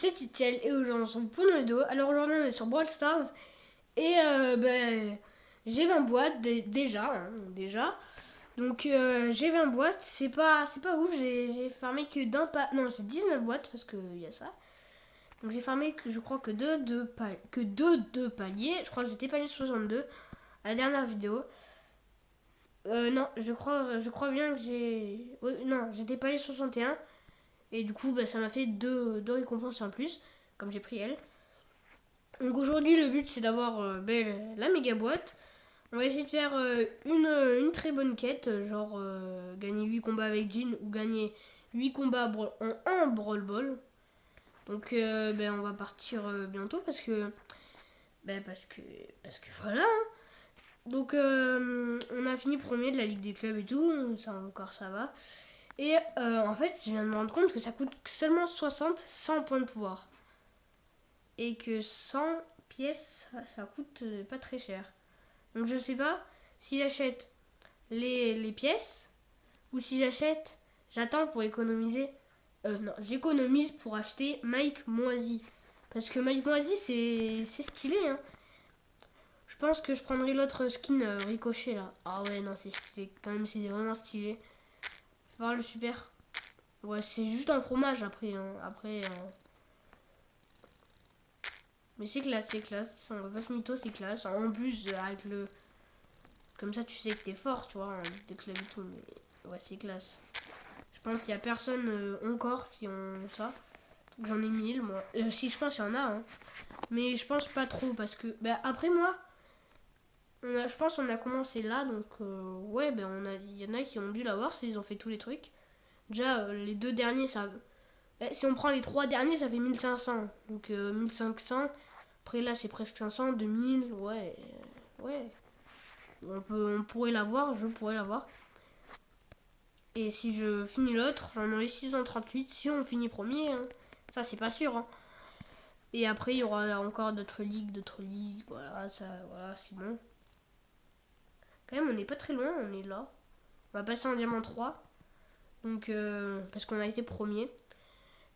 c'est Titiel et aujourd'hui on se retrouve pour une vidéo. Alors aujourd'hui on est sur Brawl Stars et j'ai 20 boîtes déjà, déjà. Donc j'ai 20 boîtes, c'est pas ouf, j'ai farmé que d'un pas. Non, j'ai 19 boîtes parce qu'il y a ça. Donc j'ai farmé que je crois que deux paliers. Je crois que j'étais palier 62 à la dernière vidéo. Non, je crois bien que j'ai. Non, j'étais palier 61. Et du coup, ça m'a fait deux récompenses en plus, comme j'ai pris elle. Donc aujourd'hui, le but c'est d'avoir la méga boîte. On va essayer de faire une très bonne quête, genre gagner 8 combats avec Jean ou gagner 8 combats en un Brawl Ball. Donc on va partir bientôt parce que voilà. Donc on a fini premier de la Ligue des clubs et tout, ça encore ça va. Et en fait, je viens de me rendre compte que ça coûte seulement 100 points de pouvoir. Et que 100 pièces, ça coûte pas très cher. Donc je sais pas si j'achète les pièces ou si j'attends pour économiser. Non, j'économise pour acheter Mike Moisi. Parce que Mike Moisi, c'est stylé, hein. Je pense que je prendrai l'autre skin Ricochet là. Ah ouais, non, quand même, c'est vraiment stylé. Voir le super. Ouais, c'est juste un fromage après. Hein. Après. Mais c'est classe, c'est classe. On va pas se mytho, c'est classe. En plus, avec le. Comme ça, tu sais que t'es fort, tu vois, des clubs et tout. Mais ouais, c'est classe. Je pense qu'il y a personne encore qui ont ça. Donc j'en ai 1000, moi. Si, je pense qu'il y en a, hein. Mais je pense pas trop parce que. Après moi, je pense qu'on a commencé là. Donc, ouais, il y en a qui ont dû l'avoir s'ils ont fait tous les trucs. Déjà, les deux derniers, ça. Si on prend les trois derniers, ça fait 1500. Donc 1500. Après là, c'est presque 500, 2000. Ouais. Ouais. On pourrait l'avoir, je pourrais l'avoir. Et si je finis l'autre, j'en aurai 638 si on finit premier. Hein. Ça, c'est pas sûr. Hein. Et après, il y aura encore d'autres ligues. Voilà, ça, voilà, c'est bon. Quand même, on n'est pas très loin, on est là. On va passer en diamant 3. Donc, parce qu'on a été premier.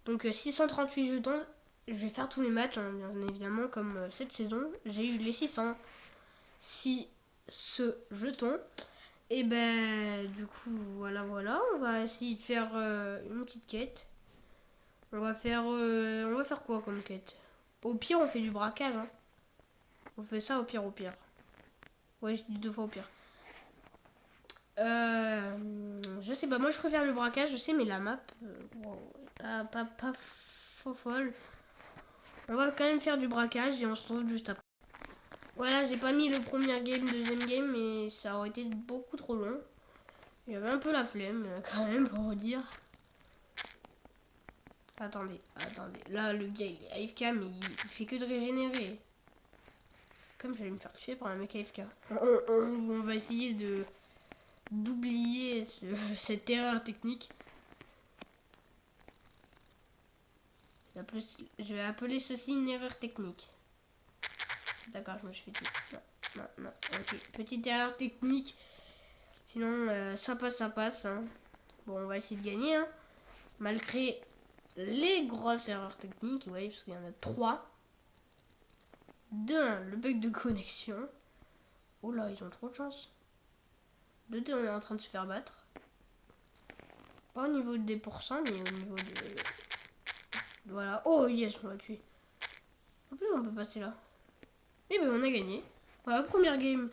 Donc 638 jetons, je vais faire tous les matchs, hein, bien évidemment, comme cette saison. J'ai eu les 606 jetons. Et du coup, voilà, on va essayer de faire une petite quête. On va faire quoi comme quête? Au pire, on fait du braquage. Hein. On fait ça au pire. Ouais, je dis deux fois au pire. Je sais pas, moi je préfère le braquage, je sais, mais la map, wow, pas folle. On va quand même faire du braquage et on se retrouve juste après. Voilà, j'ai pas mis le premier game, deuxième game, mais ça aurait été beaucoup trop long. J'avais un peu la flemme, quand même, pour vous dire. Attendez. Là, le gars, il est AFK, mais il fait que de régénérer. Comme j'allais me faire tuer par un mec AFK. On va essayer d'oublier cette erreur technique. Je vais appeler ceci une erreur technique. D'accord, je me suis fait tuer. Non. Ok, petite erreur technique. Sinon, ça passe. Hein. Bon, on va essayer de gagner. Hein. Malgré les grosses erreurs techniques. Ouais, parce qu'il y en a 3. D'un, le bug de connexion. Oh là, ils ont trop de chance. De deux, on est en train de se faire battre. Pas au niveau des pourcents, mais au niveau de... Voilà. Oh yes, on l'a tué. En plus, on peut passer là. Et on a gagné. Voilà, première game.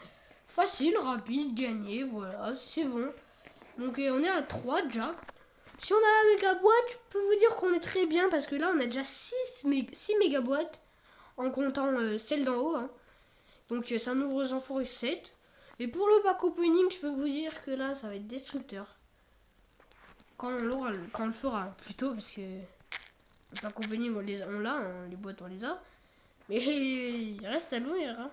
Facile, rapide, gagné. Voilà, c'est bon. Donc on est à 3 déjà. Si on a la méga boîte, je peux vous dire qu'on est très bien parce que là on a déjà 6 méga boîtes en comptant celle d'en haut. Hein. Donc ça nous en fourre 7. Et pour le pack opening, je peux vous dire que là ça va être destructeur. Quand on le fera plutôt parce que le pack opening on l'a, hein, les boîtes on les a. Mais il reste à l'ouvrir. Hein.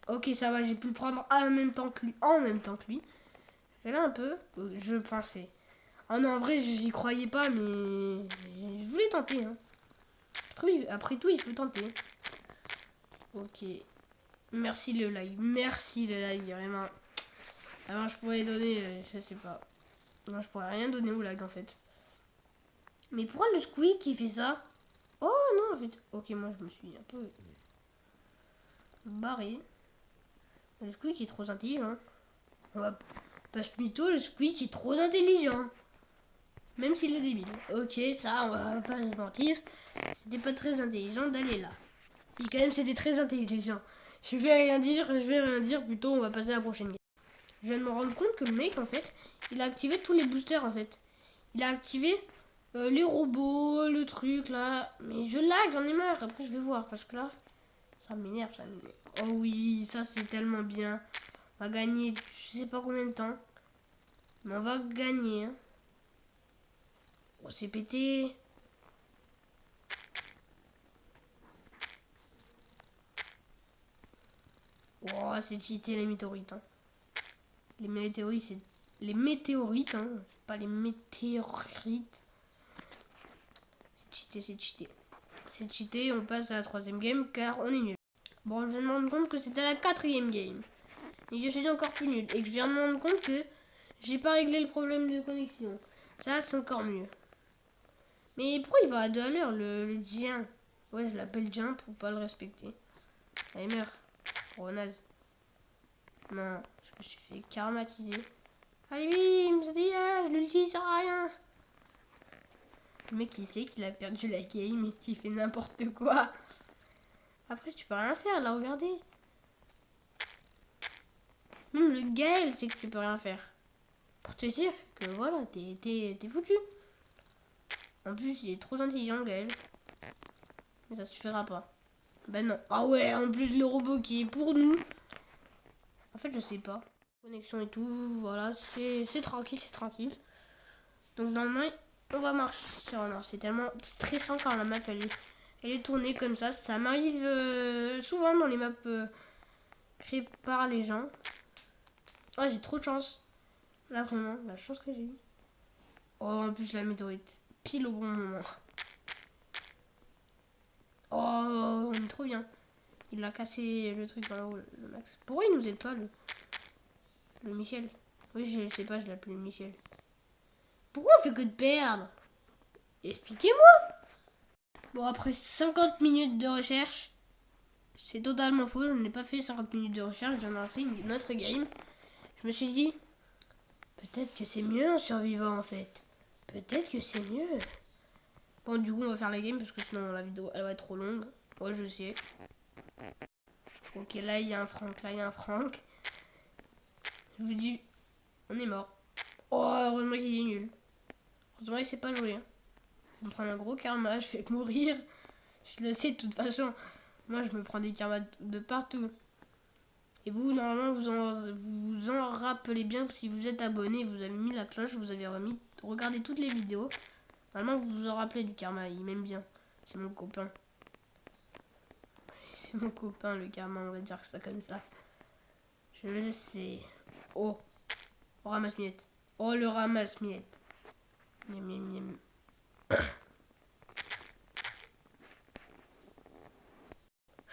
Ok, ça va, j'ai pu le prendre en même temps que lui. Et là un peu, je pensais. Ah non, en vrai, j'y croyais pas, mais je voulais tenter. Hein. Après tout, il faut tenter. Ok. Merci le like, vraiment. Alors, je pourrais donner, je sais pas. Non, je pourrais rien donner au lag en fait. Mais pourquoi le squeak qui fait ça? Oh non, en fait. Ok, moi je me suis un peu barré. Le squeak est trop intelligent. On va pas se mytho, le squeak est trop intelligent. Même s'il est débile. Ok, ça, on va pas se mentir. C'était pas très intelligent d'aller là. Si, quand même, c'était très intelligent. Je vais rien dire, plutôt, on va passer à la prochaine game. Je viens de me rendre compte que le mec, en fait, il a activé tous les boosters, en fait. Il a activé les robots, le truc, là. Mais je lag, j'en ai marre. Après, je vais voir, parce que là, ça m'énerve, ça m'énerve. Oh oui, ça, c'est tellement bien. On va gagner, je sais pas combien de temps. Mais on va gagner, hein. Oh, c'est pété. Oh, c'est cheaté les météorites, hein. Les météorites, c'est... Les météorites, hein. Pas les météorites. C'est cheaté, c'est cheaté. C'est cheaté, on passe à la troisième game car on est nul. Bon, je me rends compte que c'était la quatrième game. Et je suis encore plus nul. Et que je viens de me rendre compte que j'ai pas réglé le problème de connexion. Ça, c'est encore mieux. Mais pourquoi il va à 2 à l'heure, le Gien? Ouais, je l'appelle Gien pour pas le respecter. Allez, meurs. Oh, naze. Non, je me suis fait karmatiser. Allez, bim, ça dégage, l'ulti sert à rien. Le mec, il sait qu'il a perdu la game et qu'il fait n'importe quoi. Après, tu peux rien faire, là, regardez. Même le Gaël sait que tu peux rien faire. Pour te dire que voilà, t'es foutu. En plus, il est trop intelligent, Gaël. Mais ça suffira pas. Ben non. Ah ouais, en plus, le robot qui est pour nous. En fait, je sais pas. Connexion et tout, voilà, c'est tranquille, c'est tranquille. Donc, normalement, on va marcher sur un. C'est tellement stressant quand la map, elle est tournée comme ça. Ça m'arrive souvent dans les maps créées par les gens. Oh, j'ai trop de chance. Là, vraiment, la chance que j'ai eue. Oh, en plus, la météorite. Pile au bon moment. Oh, on est trop bien. Il a cassé le truc dans le max. Pourquoi il nous aide pas, le Michel? Oui, je sais pas, je l'appelle Michel. Pourquoi on fait que de perdre? Expliquez-moi. Bon, après 50 minutes de recherche, c'est totalement faux. Je n'ai pas fait 50 minutes de recherche. J'en ai lancé une autre game. Je me suis dit, peut-être que c'est mieux en survivant en fait. Peut-être que c'est mieux. Bon, du coup, on va faire la game parce que sinon la vidéo elle va être trop longue. Ouais, je sais. Ok, là il y a un Franck. Là il y a un Franck. Je vous dis, on est mort. Oh, heureusement qu'il est nul. Heureusement il sait pas jouer. Je vais me prendre un gros karma. Je vais mourir. Je le sais de toute façon. Moi, je me prends des karmas de partout. Et vous, normalement, vous en rappelez bien si vous êtes abonné, vous avez mis la cloche, vous avez regardé toutes les vidéos. Normalement, vous vous en rappelez du karma, il m'aime bien. C'est mon copain. C'est mon copain, le karma, on va dire ça comme ça. Je le sais. Oh, ramasse-miettes. Oh, le ramasse-miettes. Miam, miam, miam.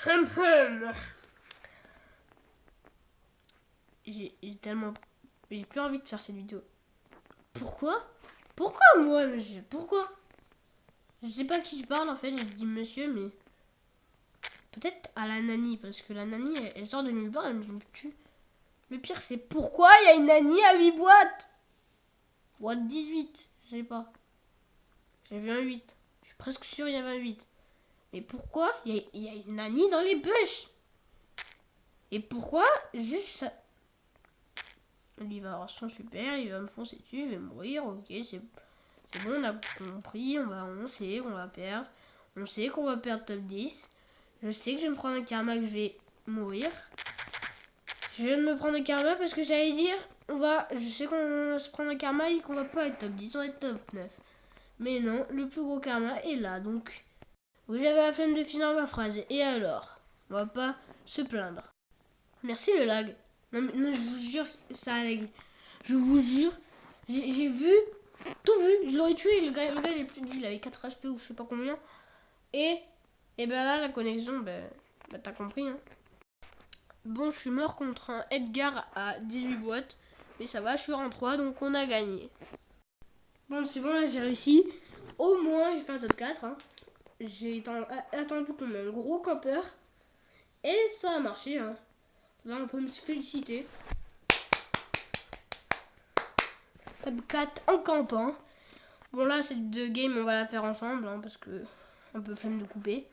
Hum, hum. J'ai tellement... J'ai plus envie de faire cette vidéo. Pourquoi? Pourquoi moi, monsieur? Pourquoi? Je sais pas à qui tu parles en fait, j'ai dit monsieur, mais... Peut-être à la nanny, parce que la nanny, elle sort de nulle part, elle me tue. Le pire, c'est pourquoi il y a une nanny à 8 boîtes? Boîte 18, je sais pas. J'ai vu un 8. Je suis presque sûr il y avait un 8. Mais pourquoi il y a une nanny dans les bush? Et pourquoi juste ça? Lui va avoir son super, il va me foncer dessus, je vais mourir, ok, c'est bon, on a compris, on sait qu'on va perdre. On sait qu'on va perdre top 10. Je sais que je vais me prendre un karma, que je vais mourir. Je viens de me prendre un karma parce que j'allais dire, je sais qu'on va se prendre un karma et qu'on va pas être top 10, on va être top 9. Mais non, le plus gros karma est là, donc j'avais la flemme de finir ma phrase. Et alors? On va pas se plaindre. Merci le lag. Non, je vous jure, ça a lag. Je vous jure, j'ai vu, tout vu. Je l'aurais tué, le gars il est plus de vie, il avait 4 HP ou je sais pas combien. Et ben là, la connexion, t'as compris, hein. Bon, je suis mort contre un Edgar à 18 boîtes. Mais ça va, je suis en 3, donc on a gagné. Bon, c'est bon, là, j'ai réussi. Au moins, j'ai fait un top 4. Hein. J'ai attendu qu'on ait un gros campeur. Et ça a marché. Hein. Là, on peut me féliciter. Top 4 en campant. Bon, là, cette game, on va la faire ensemble. Hein, parce que un peu flemme de couper.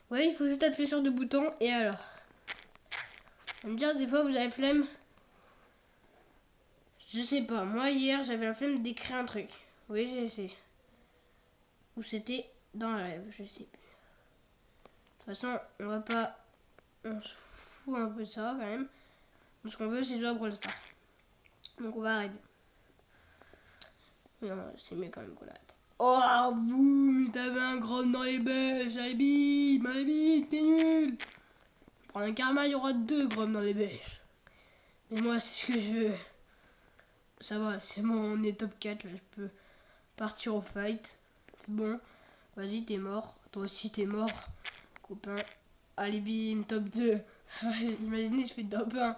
Ouais, il faut juste appuyer sur 2 boutons. Et alors, on va me dire, des fois, vous avez flemme. Je sais pas. Moi, hier, j'avais la flemme d'écrire un truc. Oui, j'ai essayé. Ou c'était dans le rêve, je sais plus. De toute façon, on va pas... On se fout un peu de ça, quand même. Ce qu'on veut, c'est jouer à Brawl Stars. Donc, on va arrêter. Oui, c'est mieux quand même qu'on arrête. Oh, boum, t'avais un grom dans les bêches. Allez, bim, t'es nul. Pour un karma, il y aura 2 groms dans les bêches. Mais moi, c'est ce que je veux. Ça va, c'est bon, on est top 4, là, je peux partir au fight. C'est bon. Vas-y, t'es mort. Toi aussi, t'es mort. Copain. Allez, bim, top 2. Imaginez, je fais top 1.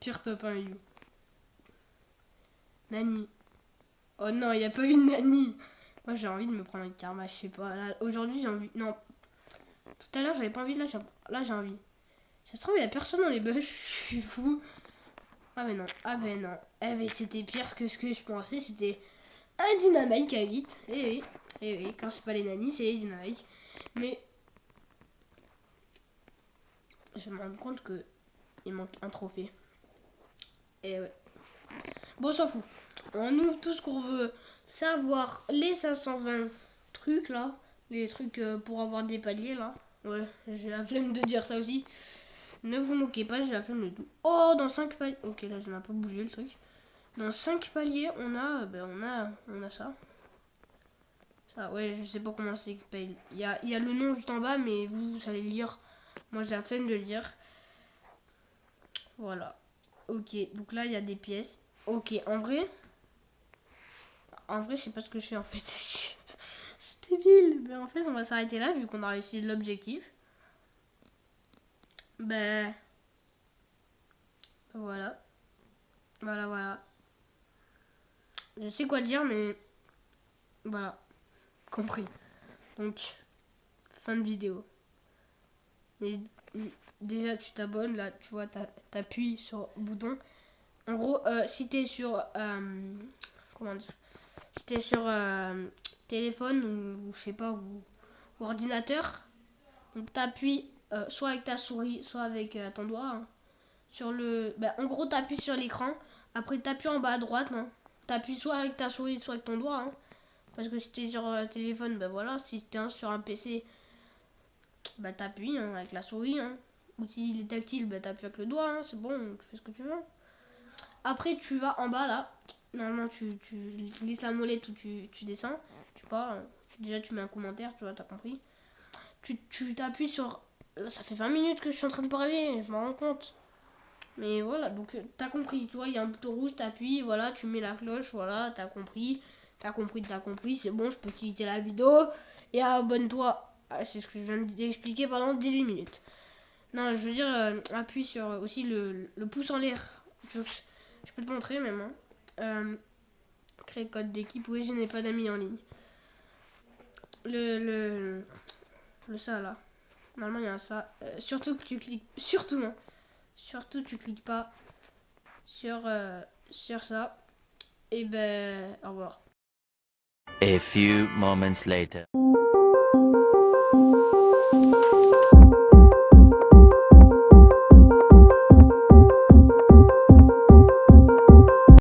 Pire top 1, you. Nani. Oh non, il n'y a pas eu de Nani. Moi, j'ai envie de me prendre un karma, je sais pas. Aujourd'hui, j'ai envie... Non. Tout à l'heure, j'avais pas envie, là, j'ai envie. Ça se trouve, il n'y a personne dans les bush. Je suis fou. Ah, mais non. Ah, mais non. Eh, mais c'était pire que ce que je pensais. C'était un dynamite à 8. Eh oui, quand c'est pas les nannies, c'est les dynamites. Mais je me rends compte que il manque un trophée. Et ouais. Bon, on s'en fout. On ouvre tout ce qu'on veut savoir. Les 520 trucs là. Les trucs pour avoir des paliers là. Ouais, j'ai la flemme de dire ça aussi. Ne vous moquez pas, j'ai la flemme de tout. Oh, dans 5 paliers. Ok, là, je n'ai pas bougé le truc. Dans 5 paliers, on a ça. Ça, ouais, je sais pas comment c'est qu'il y a le nom juste en bas, mais vous allez lire. Moi, j'ai la flemme de lire. Voilà. Ok, donc là, il y a des pièces. Ok, en vrai, je sais pas ce que je fais en fait. C'est débile. Mais en fait, on va s'arrêter là, vu qu'on a réussi l'objectif. Ben, voilà. Voilà. Je sais quoi dire, mais voilà. Compris. Donc, fin de vidéo. Et déjà, tu t'abonnes, là, tu vois, t'appuies sur le bouton. En gros, si t'es sur... comment dire? Si t'es sur téléphone ou je sais pas, ou ordinateur, donc t'appuies soit avec ta souris, soit avec ton doigt. Hein, sur le... en gros, t'appuies sur l'écran. Après, t'appuies en bas à droite. Hein, t'appuies soit avec ta souris, soit avec ton doigt. Hein, parce que si t'es sur téléphone, voilà. Si t'es sur un PC, t'appuies hein, avec la souris. Hein. Ou s'il est tactile, t'appuies avec le doigt. Hein, c'est bon, tu fais ce que tu veux. Après, tu vas en bas là. Normalement, tu glisses la molette ou tu descends. Je sais pas. Déjà, tu mets un commentaire, tu vois, t'as compris. Tu t'appuies sur. Là, ça fait 20 minutes que je suis en train de parler, je m'en rends compte. Mais voilà, donc t'as compris, tu vois, il y a un bouton rouge, t'appuies, voilà, tu mets la cloche, voilà, t'as compris, c'est bon, je peux quitter la vidéo. Et abonne-toi. Ah, c'est ce que je viens d'expliquer pendant 18 minutes. Non, je veux dire, appuie sur aussi le pouce en l'air. Je peux te montrer même. Hein. Créer code d'équipe, oui, je n'ai pas d'amis en ligne. Le ça là. Normalement, il y a un ça. Surtout que tu cliques. Surtout, non. Surtout, tu cliques pas sur ça. Et au revoir. A few moments later.